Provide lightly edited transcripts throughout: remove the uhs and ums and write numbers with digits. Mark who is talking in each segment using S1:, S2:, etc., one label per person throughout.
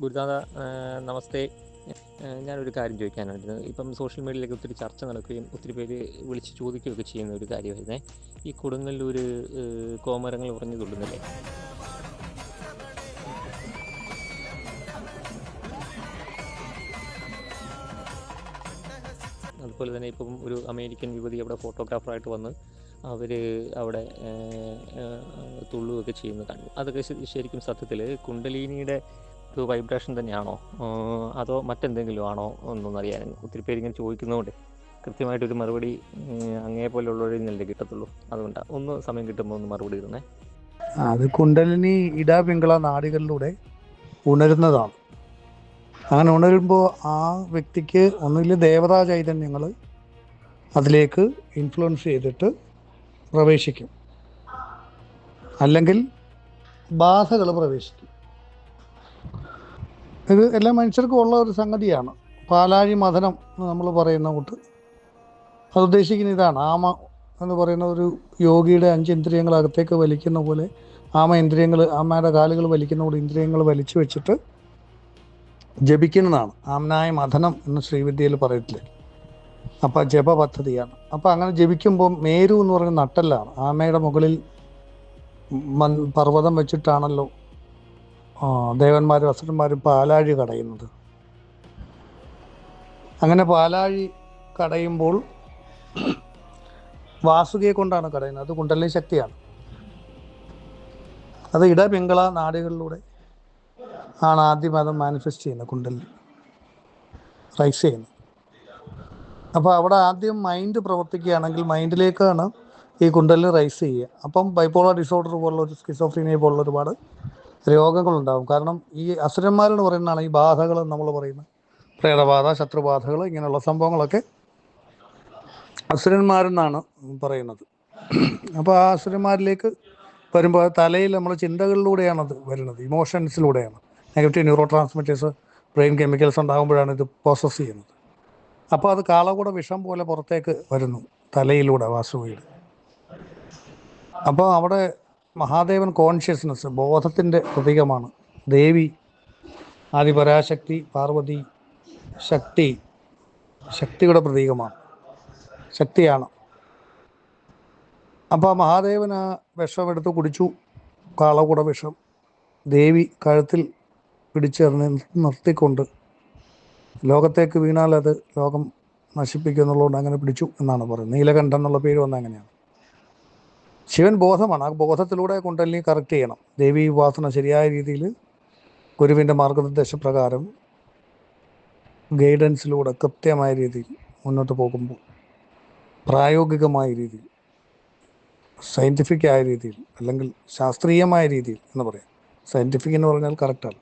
S1: ഗുരുനാഥ, നമസ്തേ. ഞാനൊരു കാര്യം ചോദിക്കാനായിരുന്നു. ഇപ്പം സോഷ്യൽ മീഡിയയിലൊക്കെ ഒത്തിരി ചർച്ച നടക്കുകയും ഒത്തിരി പേര് വിളിച്ച് ചോദിക്കുകയൊക്കെ ചെയ്യുന്ന ഒരു കാര്യമായിരുന്നേ, ഈ കൊടുങ്ങല്ലൂർ കോമരങ്ങൾ ഉറഞ്ഞു തുള്ളുന്നില്ലേ? അതുപോലെ തന്നെ ഇപ്പം ഒരു അമേരിക്കൻ യുവതി അവിടെ ഫോട്ടോഗ്രാഫറായിട്ട് വന്ന് അവർ അവിടെ തുള്ളുകയൊക്കെ ചെയ്യുന്നത് കണ്ടു. അതൊക്കെ ശരിക്കും സത്യത്തിൽ കുണ്ടലിനിയുടെ ഒരു വൈബ്രേഷൻ തന്നെയാണോ, അതോ മറ്റെന്തെങ്കിലും ആണോ എന്നൊന്നും അറിയാനും ഒത്തിരി പേര് ഇങ്ങനെ ചോദിക്കുന്നതുകൊണ്ട് കൃത്യമായിട്ടൊരു മറുപടി അങ്ങേ പോലുള്ളവരിൽ നിന്നല്ലേ കിട്ടത്തുള്ളൂ. അതുകൊണ്ടാണ് ഒന്ന് സമയം കിട്ടുമ്പോൾ ഒന്ന് മറുപടി ഇരുന്നേ.
S2: അത് കുണ്ടലിനി ഇടാപിംഗള നാഡികളിലൂടെ ഉണരുന്നതാണ്. അങ്ങനെ ഉണരുമ്പോൾ ആ വ്യക്തിക്ക് ഒന്നുകിൽ ദേവതാ ചൈതന്യങ്ങൾ അതിലേക്ക് ഇൻഫ്ലുവൻസ് ചെയ്തിട്ട് പ്രവേശിക്കും, അല്ലെങ്കിൽ ബാധകൾ പ്രവേശിക്കും. ഇത് എല്ലാ മനുഷ്യർക്കും ഉള്ള ഒരു സംഗതിയാണ്. പാലാഴി മഥനം നമ്മൾ പറയുന്ന കൂട്ട് അത് ഉദ്ദേശിക്കുന്ന ഇതാണ്. ആമ എന്ന് പറയുന്ന ഒരു യോഗിയുടെ 5 ഇന്ദ്രിയങ്ങൾ അകത്തേക്ക് വലിക്കുന്ന പോലെ ആമയുടെ കാലുകൾ വലിക്കുന്ന പോലെ ഇന്ദ്രിയങ്ങൾ വലിച്ചു വെച്ചിട്ട് ജപിക്കുന്നതാണ്. ആംനായ മഥനം എന്ന് ശ്രീവിദ്യയിൽ പറയത്തില്ലേ. അപ്പം ജപ പദ്ധതിയാണ്. അപ്പം അങ്ങനെ ജപിക്കുമ്പോൾ മേരു എന്ന് പറയുന്ന നട്ടെല്ലാണ്. ആമയുടെ മുകളിൽ പർവ്വതം വെച്ചിട്ടാണല്ലോ ദേവന്മാരും അസുരന്മാരും പാലാഴി കടയുന്നത്. അങ്ങനെ പാലാഴി കടയുമ്പോൾ വാസുകിയെ കൊണ്ടാണ് കടയുന്നത്. അത് കുണ്ടലിനി ശക്തിയാണ്. അത് ഇടപിംഗള നാഡികളിലൂടെ ആണ് ആദ്യം അത് മാനിഫെസ്റ്റ് ചെയ്യുന്നത്, കുണ്ടലിനി റൈസ് ചെയ്യുന്നത്. അപ്പോൾ അവിടെ ആദ്യം മൈൻഡ് പ്രവർത്തിക്കുകയാണെങ്കിൽ മൈൻഡിലേക്കാണ് ഈ കുണ്ടലിനി റൈസ് ചെയ്യുക. അപ്പം ബൈപ്പോളർ ഡിസോർഡർ പോലുള്ള ഒരു സ്കിസോഫ്രീനിയ പോലുള്ള ഒരുപാട് രോഗങ്ങളുണ്ടാകും. കാരണം ഈ അസുരന്മാരെന്ന് പറയുന്നതാണ് ഈ ബാധകൾ, നമ്മൾ പറയുന്നത് പ്രേതബാധ, ശത്രുബാധകൾ, ഇങ്ങനെയുള്ള സംഭവങ്ങളൊക്കെ അസുരന്മാരെന്നാണ് പറയുന്നത്. അപ്പോൾ ആ അസുരന്മാരിലേക്ക് വരുമ്പോൾ തലയിൽ നമ്മൾ ചിന്തകളിലൂടെയാണത് വരുന്നത്, ഇമോഷൻസിലൂടെയാണ്. Negative neurotransmitters, brain chemicals ഉണ്ടാകുമ്പോഴാണ് ഇത് പ്രോസസ്സ് ചെയ്യുന്നത്. അപ്പോൾ അത് കാളകൂട വിഷം പോലെ പുറത്തേക്ക് വരുന്നു തലയിലൂടെ, വാസുകിയുടെ. അപ്പോൾ അവിടെ മഹാദേവൻ കോൺഷ്യസ്നസ്, ബോധത്തിൻ്റെ പ്രതീകമാണ്. ദേവി ആദിപരാശക്തി, പാർവതി ശക്തിയുടെ പ്രതീകമാണ്, ശക്തിയാണ്. അപ്പോൾ മഹാദേവൻ ആ വിഷം എടുത്ത് കുടിച്ചു, കാളകൂട വിഷം. ദേവി കഴുത്തിൽ പിടിച്ചെറിഞ്ഞ് നിർത്തിക്കൊണ്ട് ലോകത്തേക്ക് വീണാൽ അത് ലോകം നശിപ്പിക്കുന്നുള്ളതുകൊണ്ട് അങ്ങനെ പിടിച്ചു എന്നാണ് പറയുന്നത്. നീലകണ്ഠൻ എന്നുള്ള പേര് വന്ന അങ്ങനെയാണ്. ശിവൻ ബോധമാണ്. ആ ബോധത്തിലൂടെ കുണ്ടലിനി കറക്റ്റ് ചെയ്യണം. ദേവി ഉപാസന ശരിയായ രീതിയിൽ ഗുരുവിൻ്റെ മാർഗനിർദ്ദേശപ്രകാരം ഗൈഡൻസിലൂടെ കൃത്യമായ രീതിയിൽ മുന്നോട്ട് പോകുമ്പോൾ, പ്രായോഗികമായ രീതിയിൽ, സയൻറ്റിഫിക്കായ രീതിയിൽ, അല്ലെങ്കിൽ ശാസ്ത്രീയമായ രീതിയിൽ എന്ന് പറയാം. സയൻറ്റിഫിക് എന്ന് പറഞ്ഞാൽ കറക്റ്റാണ്.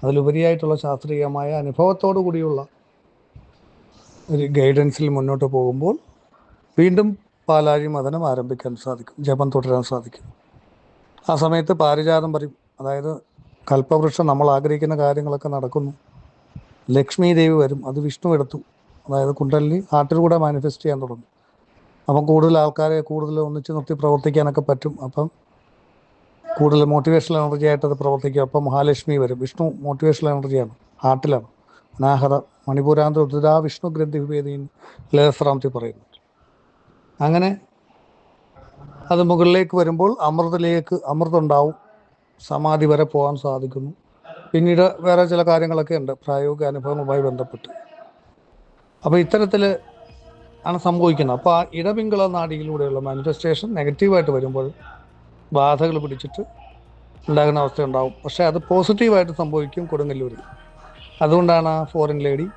S2: അതിലുപരിയായിട്ടുള്ള ശാസ്ത്രീയമായ അനുഭവത്തോടു കൂടിയുള്ള ഒരു ഗൈഡൻസിൽ മുന്നോട്ട് പോകുമ്പോൾ വീണ്ടും പാലാഴി മഥനം ആരംഭിക്കാൻ സാധിക്കും, ജപം തുടരാൻ സാധിക്കും. ആ സമയത്ത് പാരിജാതം പറയും. അതായത് കൽപ്പവൃക്ഷം, നമ്മൾ ആഗ്രഹിക്കുന്ന കാര്യങ്ങളൊക്കെ നടക്കുന്നു. ലക്ഷ്മി ദേവി വരും, അത് വിഷ്ണു എടുത്തു. അതായത് കുണ്ടലിനി ഹാർട്ടിലൂടെ മാനിഫെസ്റ്റ് ചെയ്യാൻ തുടങ്ങും. അപ്പം കൂടുതൽ ആൾക്കാരെ കൂടുതൽ ഒന്നിച്ച് നിർത്തി പ്രവർത്തിക്കാനൊക്കെ പറ്റും. അപ്പം കൂടുതൽ മോട്ടിവേഷണൽ എനർജി ആയിട്ട് അത് പ്രവർത്തിക്കും. അപ്പം മഹാലക്ഷ്മി വരും. വിഷ്ണു മോട്ടിവേഷണൽ എനർജിയാണ്, ഹാർട്ടിലാണ്. അനാഹത മണിപൂരാന്ത ഉദ്രാ വിഷ്ണു ഗ്രന്ഥി വിഭേദീൻ ലഹസ്രാമത്തിൽ പറയുന്നു. അങ്ങനെ അത് മുകളിലേക്ക് വരുമ്പോൾ അമൃതുണ്ടാവും, സമാധി വരെ പോകാൻ സാധിക്കുന്നു. പിന്നീട് വേറെ ചില കാര്യങ്ങളൊക്കെ ഉണ്ട് പ്രായോഗിക അനുഭവങ്ങളുമായി ബന്ധപ്പെട്ട്. അപ്പോൾ ഇത്തരത്തിൽ ആണ് സംഭവിക്കുന്നത്. അപ്പോൾ ആ ഇടപിംഗള നാഡിയിലൂടെയുള്ള മാനിഫെസ്റ്റേഷൻ നെഗറ്റീവായിട്ട് വരുമ്പോൾ ബാധകൾ പിടിച്ചിട്ട് ഉണ്ടാകുന്ന അവസ്ഥ ഉണ്ടാവും. പക്ഷേ അത് പോസിറ്റീവായിട്ട് സംഭവിക്കും കൊടുങ്ങല്ലൂരിൽ. അതുകൊണ്ടാണ് ആ ഫോറിൻ ലേഡി,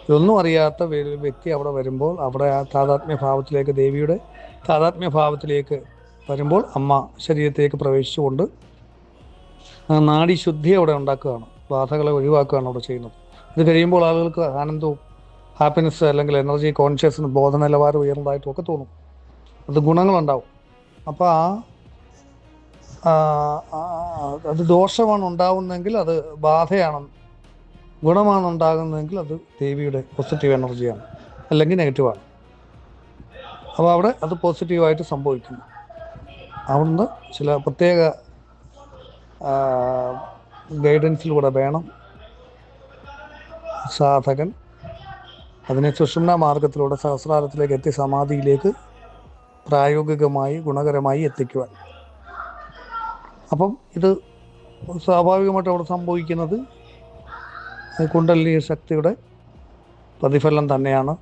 S2: ഇതൊന്നും അറിയാത്ത വ്യക്തി അവിടെ വരുമ്പോൾ, അവിടെ ആ താതാത്മ്യഭാവത്തിലേക്ക്, ദേവിയുടെ താതാത്മ്യഭാവത്തിലേക്ക് വരുമ്പോൾ അമ്മ ശരീരത്തിലേക്ക് പ്രവേശിച്ചുകൊണ്ട് നാഡീശുദ്ധി അവിടെ ഉണ്ടാക്കുകയാണ്, ബാധകളെ ഒഴിവാക്കുകയാണ് അവിടെ ചെയ്യുന്നത്. ഇത് കഴിയുമ്പോൾ ആളുകൾക്ക് ആനന്ദവും ഹാപ്പിനെസ്, അല്ലെങ്കിൽ എനർജി, കോൺഷ്യസിന് ബോധ നിലവാരം ഉയർന്നതായിട്ടും ഒക്കെ തോന്നും. അത് ഗുണങ്ങളുണ്ടാവും. അപ്പോൾ അത് ദോഷമാണ് ഉണ്ടാവുന്നതെങ്കിൽ അത് ബാധയാണ്, ഗുണമാണ് ഉണ്ടാകുന്നതെങ്കിൽ അത് ദേവിയുടെ പോസിറ്റീവ് എനർജിയാണ്, അല്ലെങ്കിൽ നെഗറ്റീവാണ്. അപ്പോൾ അവിടെ അത് പോസിറ്റീവായിട്ട് സംഭവിക്കുന്നു. അവിടുന്ന് ചില പ്രത്യേക ഗൈഡൻസിലൂടെ വേണം സാധകൻ അതിനെ സുഷുമ്ന മാർഗത്തിലൂടെ സഹസ്രാരത്തിലേക്ക് എത്തി സമാധിയിലേക്ക് പ്രായോഗികമായി ഗുണകരമായി എത്തിക്കുവാൻ. അപ്പം ഇത് സ്വാഭാവികമായിട്ട് അവിടെ സംഭവിക്കുന്നത് കുണ്ടലിനി ശക്തിയുടെ പ്രതിഫലനം തന്നെയാണ്.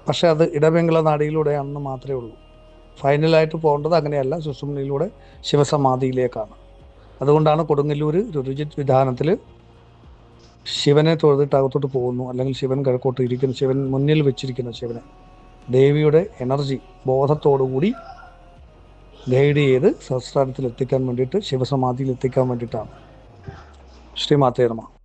S2: പക്ഷെ അത് ഇടപിംഗള നാഡിയിലൂടെയാണെന്ന് മാത്രമേ ഉള്ളൂ. ഫൈനലായിട്ട് പോകേണ്ടത് അങ്ങനെയല്ല, സുഷുമ്നയിലൂടെ ശിവസമാധിയിലേക്കാണ്. അതുകൊണ്ടാണ് കൊടുങ്ങല്ലൂർ രുചിത് വിധാനത്തിൽ ശിവനെ തൊഴുതിട്ട് അകത്തോട്ട് പോകുന്നു, അല്ലെങ്കിൽ ശിവൻ കിഴക്കോട്ട് ഇരിക്കുന്ന, ശിവൻ മുന്നിൽ വെച്ചിരിക്കുന്ന ശിവനെ ദേവിയുടെ എനർജി ബോധത്തോടുകൂടി ഗൈഡ് ചെയ്ത് സഹസ്രാരത്തിൽ എത്തിക്കാൻ വേണ്ടിയിട്ട്, ശിവസമാധിയിൽ എത്തിക്കാൻ വേണ്ടിയിട്ടാണ്. ശ്രീമാതേ നമഃ.